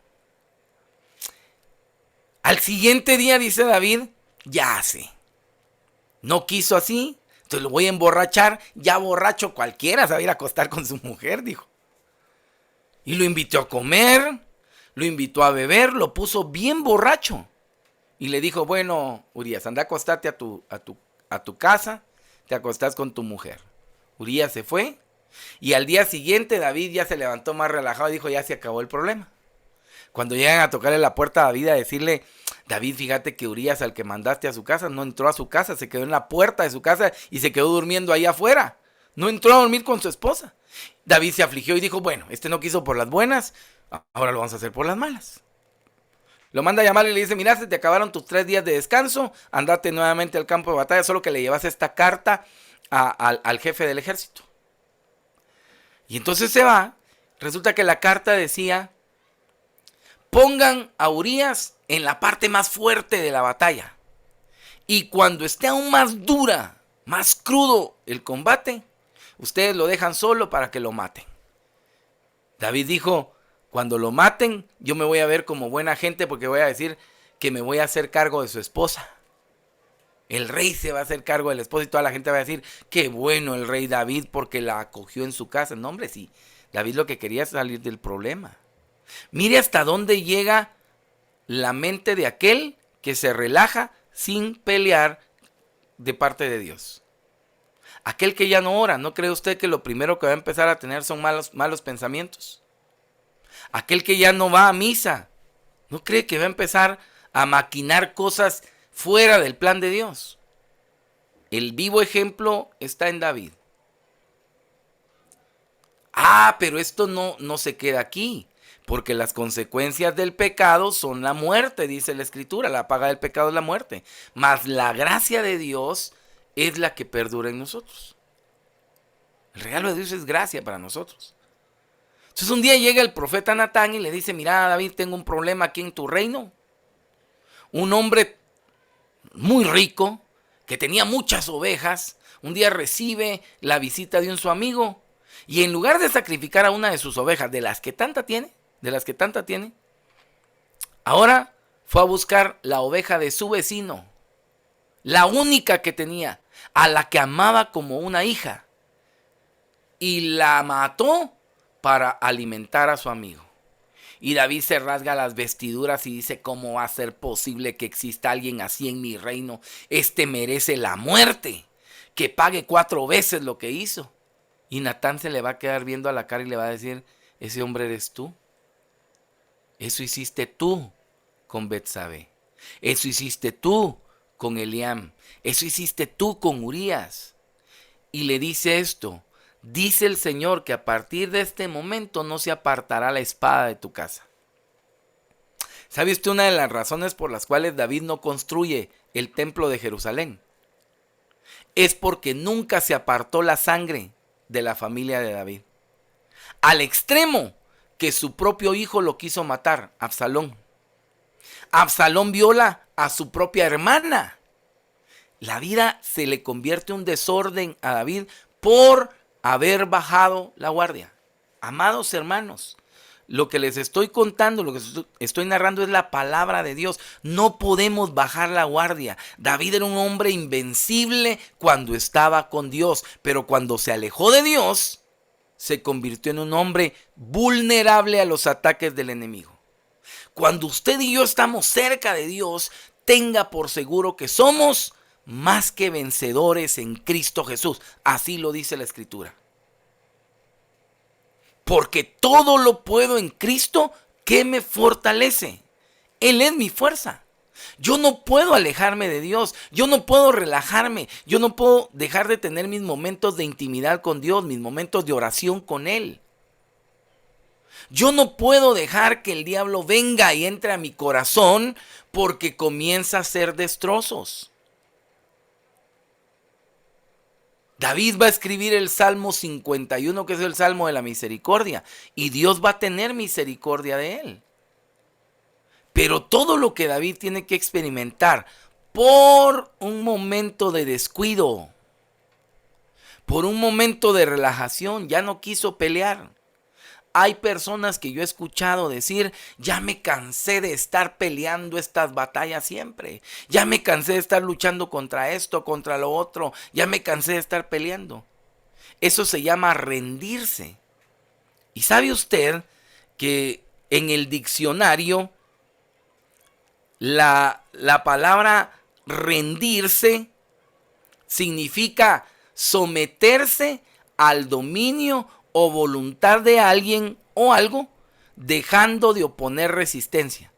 Al siguiente día, dice David, ya sé. No quiso así, entonces lo voy a emborrachar. Ya borracho cualquiera se va a ir a acostar con su mujer, dijo. Y lo invitó a comer, lo invitó a beber, lo puso bien borracho. Y le dijo, bueno, Urías, anda a acostarte a tu casa, te acostás con tu mujer. Urías se fue y al día siguiente David ya se levantó más relajado y dijo, ya se acabó el problema. Cuando llegan a tocarle la puerta a David a decirle, David, fíjate que Urías, al que mandaste a su casa, no entró a su casa, se quedó en la puerta de su casa y se quedó durmiendo ahí afuera. No entró a dormir con su esposa. David se afligió y dijo, bueno, este no quiso por las buenas, ahora lo vamos a hacer por las malas. Lo manda a llamar y le dice, mira, se te acabaron tus 3 días de descanso, andate nuevamente al campo de batalla, solo que le llevas esta carta al jefe del ejército. Y entonces se va, resulta que la carta decía, pongan a Urías en la parte más fuerte de la batalla. Y cuando esté aún más dura, más crudo el combate, ustedes lo dejan solo para que lo maten. David dijo, cuando lo maten, yo me voy a ver como buena gente porque voy a decir que me voy a hacer cargo de su esposa. El rey se va a hacer cargo de la esposa y toda la gente va a decir, qué bueno el rey David porque la acogió en su casa. No, hombre, sí, David lo que quería es salir del problema. Mire hasta dónde llega la mente de aquel que se relaja sin pelear de parte de Dios. Aquel que ya no ora, ¿no cree usted que lo primero que va a empezar a tener son malos pensamientos? Aquel que ya no va a misa, ¿no cree que va a empezar a maquinar cosas fuera del plan de Dios? El vivo ejemplo está en David. Pero esto no se queda aquí. Porque las consecuencias del pecado son la muerte, dice la Escritura. La paga del pecado es la muerte. Mas la gracia de Dios es la que perdura en nosotros. El regalo de Dios es gracia para nosotros. Entonces un día llega el profeta Natán y le dice, mira David, tengo un problema aquí en tu reino. Un hombre muy rico, que tenía muchas ovejas, un día recibe la visita de su amigo. Y en lugar de sacrificar a una de sus ovejas, de las que tanta tiene, ahora fue a buscar la oveja de su vecino, la única que tenía, a la que amaba como una hija, y la mató para alimentar a su amigo. Y David se rasga las vestiduras y dice, ¿cómo va a ser posible que exista alguien así en mi reino? Este merece la muerte, que pague 4 veces lo que hizo. Y Natán se le va a quedar viendo a la cara y le va a decir, ese hombre eres tú. Eso hiciste tú con Betsabé. Eso hiciste tú con Eliam. Eso hiciste tú con Urías. Y le dice esto, dice el Señor que a partir de este momento no se apartará la espada de tu casa. ¿Sabe usted una de las razones por las cuales David no construye el templo de Jerusalén? Es porque nunca se apartó la sangre de la familia de David. Al extremo que su propio hijo lo quiso matar, Absalón. Absalón viola a su propia hermana. La vida se le convierte un desorden a David por haber bajado la guardia. Amados hermanos, lo que les estoy contando, lo que estoy narrando es la palabra de Dios. No podemos bajar la guardia. David era un hombre invencible cuando estaba con Dios, pero cuando se alejó de Dios, se convirtió en un hombre vulnerable a los ataques del enemigo. Cuando usted y yo estamos cerca de Dios, tenga por seguro que somos más que vencedores en Cristo Jesús. Así lo dice la Escritura. Porque todo lo puedo en Cristo que me fortalece. Él es mi fuerza. Yo no puedo alejarme de Dios. Yo no puedo relajarme. Yo no puedo dejar de tener mis momentos de intimidad con Dios, mis momentos de oración con Él. Yo no puedo dejar que el diablo venga y entre a mi corazón porque comienza a hacer destrozos. David va a escribir el Salmo 51, que es el Salmo de la misericordia, y Dios va a tener misericordia de él. Pero todo lo que David tiene que experimentar por un momento de descuido, por un momento de relajación, ya no quiso pelear. Hay personas que yo he escuchado decir, ya me cansé de estar peleando estas batallas siempre. Ya me cansé de estar luchando contra esto, contra lo otro. Ya me cansé de estar peleando. Eso se llama rendirse. ¿Y sabe usted que en el diccionario la palabra rendirse significa someterse al dominio o voluntad de alguien o algo, dejando de oponer resistencia?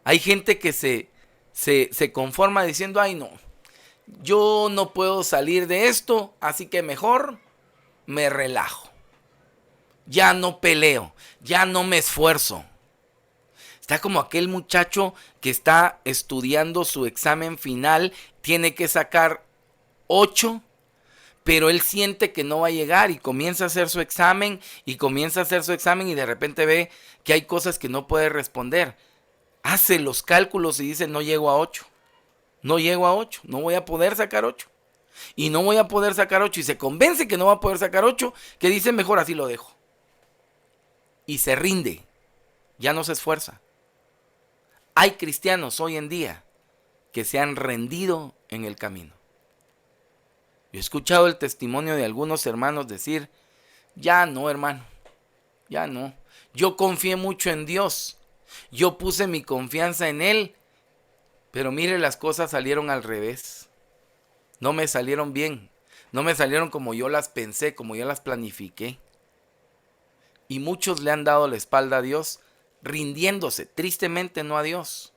Hay gente que se conforma diciendo, ay no, yo no puedo salir de esto, así que mejor me relajo. Ya no peleo, ya no me esfuerzo. Está como aquel muchacho que está estudiando su examen final, tiene que sacar 8, pero él siente que no va a llegar y comienza a hacer su examen y de repente ve que hay cosas que no puede responder. Hace los cálculos y dice, no llego a 8, no llego a 8, no voy a poder sacar 8. Y no voy a poder sacar 8 y se convence que no va a poder sacar 8, que dice, mejor así lo dejo. Y se rinde, ya no se esfuerza. Hay cristianos hoy en día que se han rendido en el camino. Yo he escuchado el testimonio de algunos hermanos decir, ya no, hermano, ya no. Yo confié mucho en Dios, yo puse mi confianza en Él, pero mire, las cosas salieron al revés. No me salieron bien, no me salieron como yo las pensé, como yo las planifiqué. Y muchos le han dado la espalda a Dios, rindiéndose, tristemente no a Dios,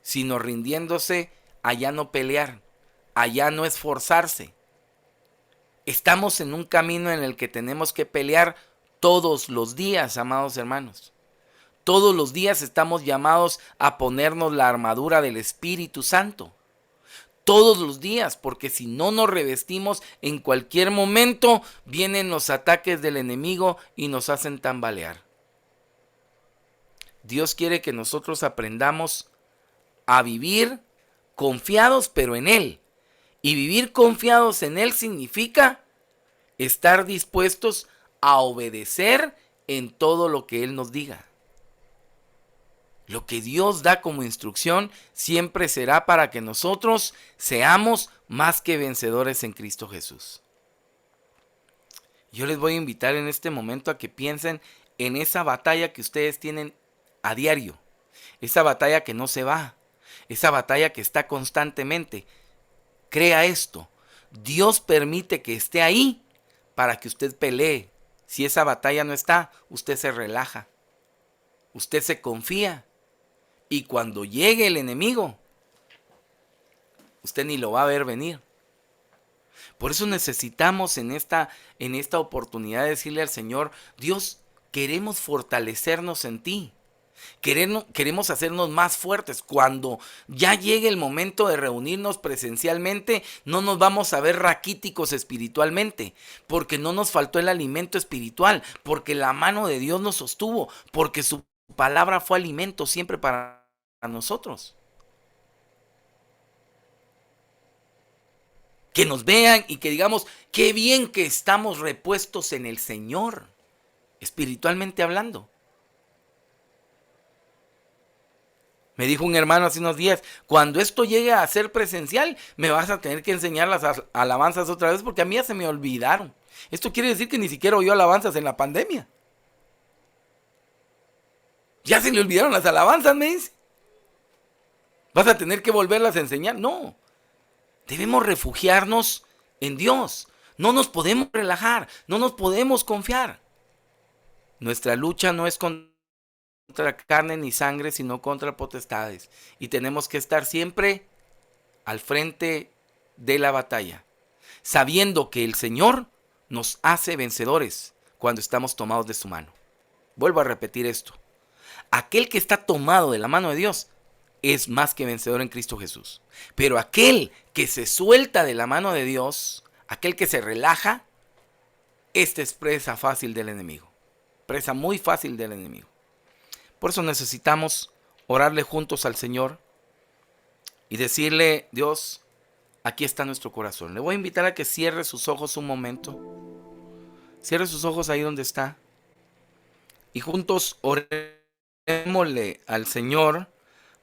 sino rindiéndose a ya no pelear, a ya no esforzarse. Estamos en un camino en el que tenemos que pelear todos los días, amados hermanos. Todos los días estamos llamados a ponernos la armadura del Espíritu Santo. Todos los días, porque si no nos revestimos, en cualquier momento vienen los ataques del enemigo y nos hacen tambalear. Dios quiere que nosotros aprendamos a vivir confiados, pero en Él. Y vivir confiados en Él significa estar dispuestos a obedecer en todo lo que Él nos diga. Lo que Dios da como instrucción siempre será para que nosotros seamos más que vencedores en Cristo Jesús. Yo les voy a invitar en este momento a que piensen en esa batalla que ustedes tienen a diario. Esa batalla que no se va. Esa batalla que está constantemente. Crea esto. Dios permite que esté ahí para que usted pelee. Si esa batalla no está, usted se relaja. Usted se confía. Y cuando llegue el enemigo, usted ni lo va a ver venir. Por eso necesitamos en esta oportunidad decirle al Señor, Dios, queremos fortalecernos en ti. Queremos hacernos más fuertes. Cuando ya llegue el momento de reunirnos presencialmente, no nos vamos a ver raquíticos espiritualmente, porque no nos faltó el alimento espiritual, porque la mano de Dios nos sostuvo, porque su palabra fue alimento siempre para nosotros. Que nos vean y que digamos, qué bien que estamos repuestos en el Señor, espiritualmente hablando. Me dijo un hermano hace unos días, cuando esto llegue a ser presencial, me vas a tener que enseñar las alabanzas otra vez porque a mí ya se me olvidaron. Esto quiere decir que ni siquiera oyó alabanzas en la pandemia. Ya se le olvidaron las alabanzas, me dice. ¿Vas a tener que volverlas a enseñar? No. Debemos refugiarnos en Dios. No nos podemos relajar, no nos podemos confiar. Nuestra lucha no es contra carne ni sangre, sino contra potestades. Y tenemos que estar siempre al frente de la batalla, sabiendo que el Señor nos hace vencedores cuando estamos tomados de su mano. Vuelvo a repetir esto. Aquel que está tomado de la mano de Dios es más que vencedor en Cristo Jesús. Pero aquel que se suelta de la mano de Dios, aquel que se relaja, este es presa fácil del enemigo. Presa muy fácil del enemigo. Por eso necesitamos orarle juntos al Señor y decirle, Dios, aquí está nuestro corazón. Le voy a invitar a que cierre sus ojos un momento. Cierre sus ojos ahí donde está. Y juntos orémosle al Señor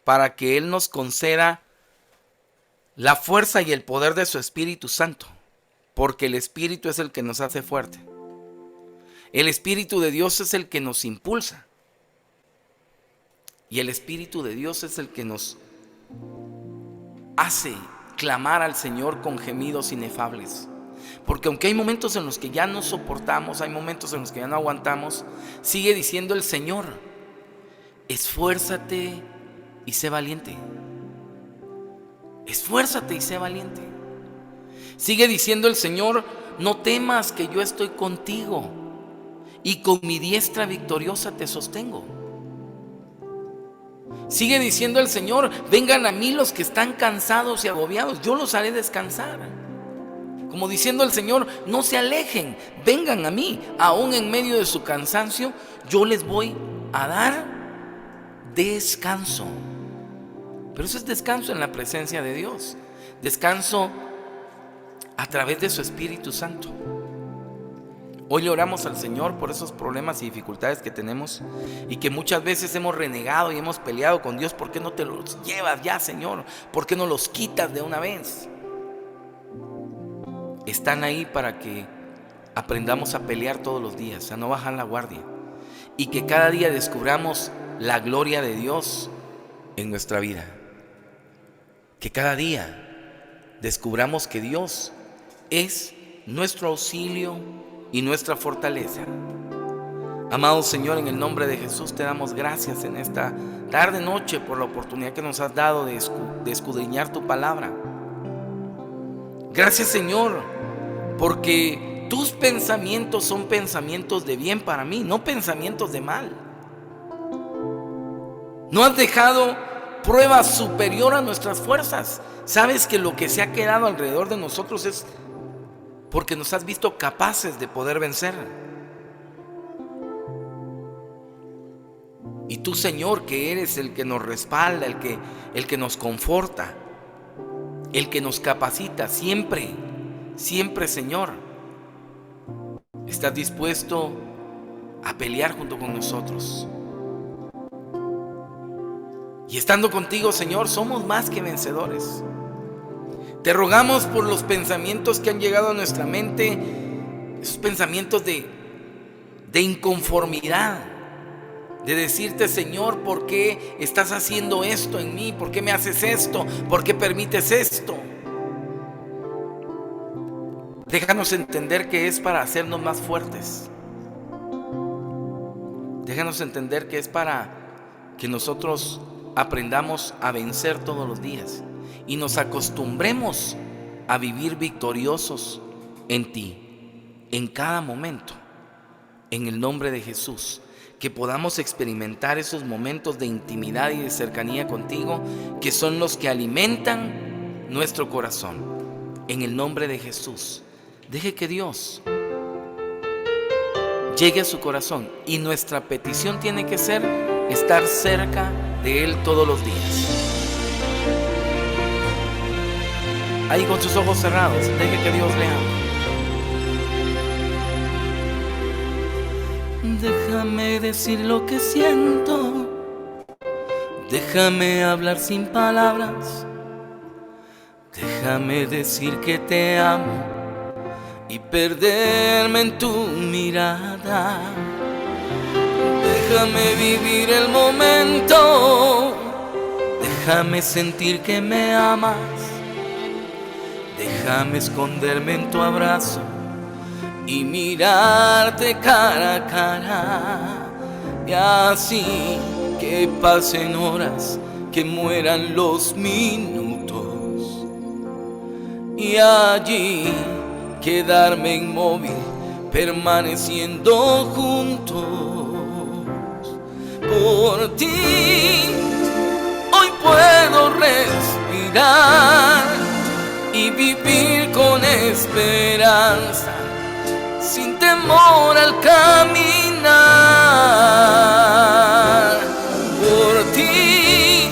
para que Él nos conceda la fuerza y el poder de su Espíritu Santo. Porque el Espíritu es el que nos hace fuerte. El Espíritu de Dios es el que nos impulsa. Y el Espíritu de Dios es el que nos hace clamar al Señor con gemidos inefables. Porque aunque hay momentos en los que ya no soportamos, hay momentos en los que ya no aguantamos, sigue diciendo el Señor, esfuérzate y sé valiente. Esfuérzate y sé valiente. Sigue diciendo el Señor, no temas que yo estoy contigo y con mi diestra victoriosa te sostengo. Sigue diciendo el Señor, vengan a mí los que están cansados y agobiados, yo los haré descansar. Como diciendo el Señor, no se alejen, vengan a mí, aún en medio de su cansancio, yo les voy a dar descanso. Pero eso es descanso en la presencia de Dios, descanso a través de su Espíritu Santo. Hoy le oramos al Señor por esos problemas y dificultades que tenemos y que muchas veces hemos renegado y hemos peleado con Dios. ¿Por qué no te los llevas ya, Señor? ¿Por qué no los quitas de una vez? Están ahí para que aprendamos a pelear todos los días, a no bajar la guardia y que cada día descubramos la gloria de Dios en nuestra vida. Que cada día descubramos que Dios es nuestro auxilio y nuestra fortaleza. Amado Señor, en el nombre de Jesús te damos gracias en esta tarde noche por la oportunidad que nos has dado de escudriñar tu palabra. Gracias, Señor, porque tus pensamientos son pensamientos de bien para mí, no pensamientos de mal. No has dejado prueba superior a nuestras fuerzas. Sabes que lo que se ha quedado alrededor de nosotros es porque nos has visto capaces de poder vencer. Y tú, Señor, que eres el que nos respalda, el que nos conforta, el que nos capacita, siempre, Señor, estás dispuesto a pelear junto con nosotros. Y estando contigo, Señor, somos más que vencedores. Te rogamos por los pensamientos que han llegado a nuestra mente, esos pensamientos de inconformidad, de decirte, Señor, ¿por qué estás haciendo esto en mí? ¿Por qué me haces esto? ¿Por qué permites esto? Déjanos entender que es para hacernos más fuertes. Déjanos entender que es para que nosotros aprendamos a vencer todos los días y nos acostumbremos a vivir victoriosos en ti, en cada momento, en el nombre de Jesús. Que podamos experimentar esos momentos de intimidad y de cercanía contigo, que son los que alimentan nuestro corazón. En el nombre de Jesús, deje que Dios llegue a su corazón, y nuestra petición tiene que ser estar cerca de Él todos los días. ahí con sus ojos cerrados, deje que Dios le hable. Déjame decir lo que siento, déjame hablar sin palabras, déjame decir que te amo y perderme en tu mirada. Déjame vivir el momento, déjame sentir que me amas, déjame esconderme en tu abrazo y mirarte cara a cara. Y así que pasen horas, que mueran los minutos, y allí quedarme inmóvil, permaneciendo juntos. Por ti hoy puedo respirar y vivir con esperanza, sin temor al caminar. Por ti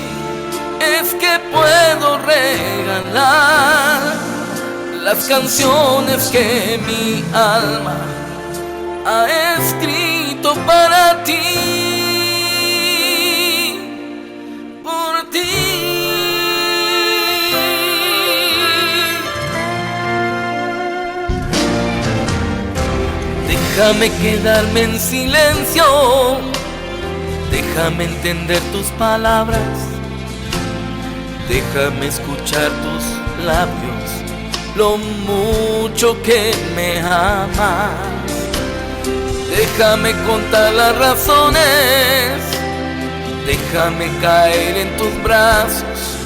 es que puedo regalar las canciones que mi alma ha escrito para ti. Por ti. Déjame quedarme en silencio, déjame entender tus palabras, déjame escuchar tus labios, lo mucho que me amas. Déjame contar las razones, déjame caer en tus brazos,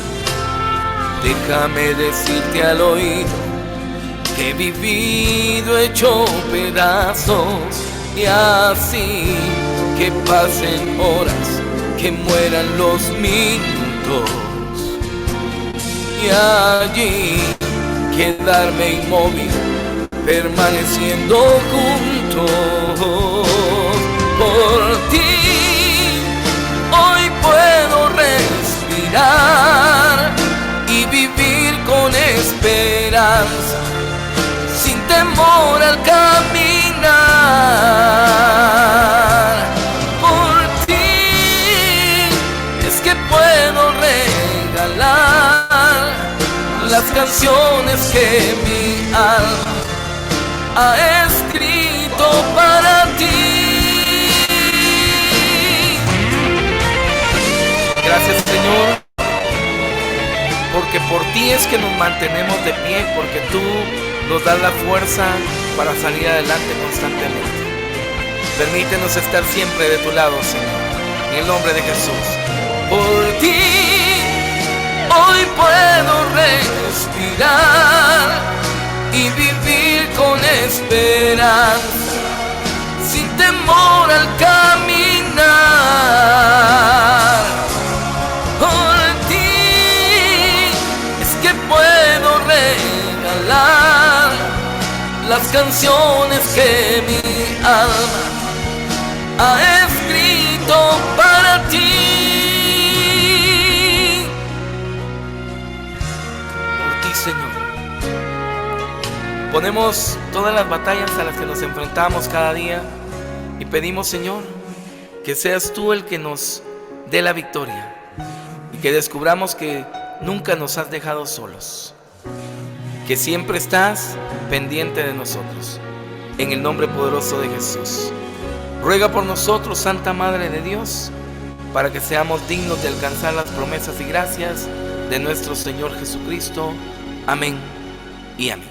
déjame decirte al oído que he vivido hecho pedazos. Y así que pasen horas, que mueran los minutos, y allí quedarme inmóvil, permaneciendo juntos. Por ti hoy puedo respirar y vivir con esperanza, sin temor al caminar. Por ti es que puedo regalar las canciones que mi alma ha escrito para ti. Gracias, Señor, porque por ti es que nos mantenemos de pie, porque tú nos das la fuerza para salir adelante constantemente. Permítenos estar siempre de tu lado, Señor, en el nombre de Jesús. Por ti hoy puedo respirar y vivir con esperanza, sin temor al caminar. Por ti es que puedo regalar las canciones que mi alma ha escrito para ti. Por ti, Señor, ponemos todas las batallas a las que nos enfrentamos cada día y pedimos, Señor, que seas tú el que nos dé la victoria y que descubramos que nunca nos has dejado solos, que siempre estás pendiente de nosotros. En el nombre poderoso de Jesús, ruega por nosotros, Santa Madre de Dios, para que seamos dignos de alcanzar las promesas y gracias de nuestro Señor Jesucristo. Amén y amén.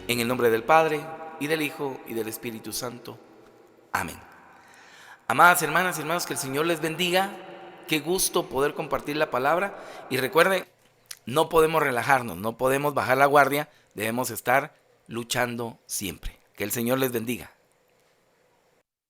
En el nombre del Padre, y del Hijo, y del Espíritu Santo. Amén. Amadas hermanas y hermanos, que el Señor les bendiga. Qué gusto poder compartir la palabra. Y recuerden, no podemos relajarnos, no podemos bajar la guardia, debemos estar luchando siempre. Que el Señor les bendiga.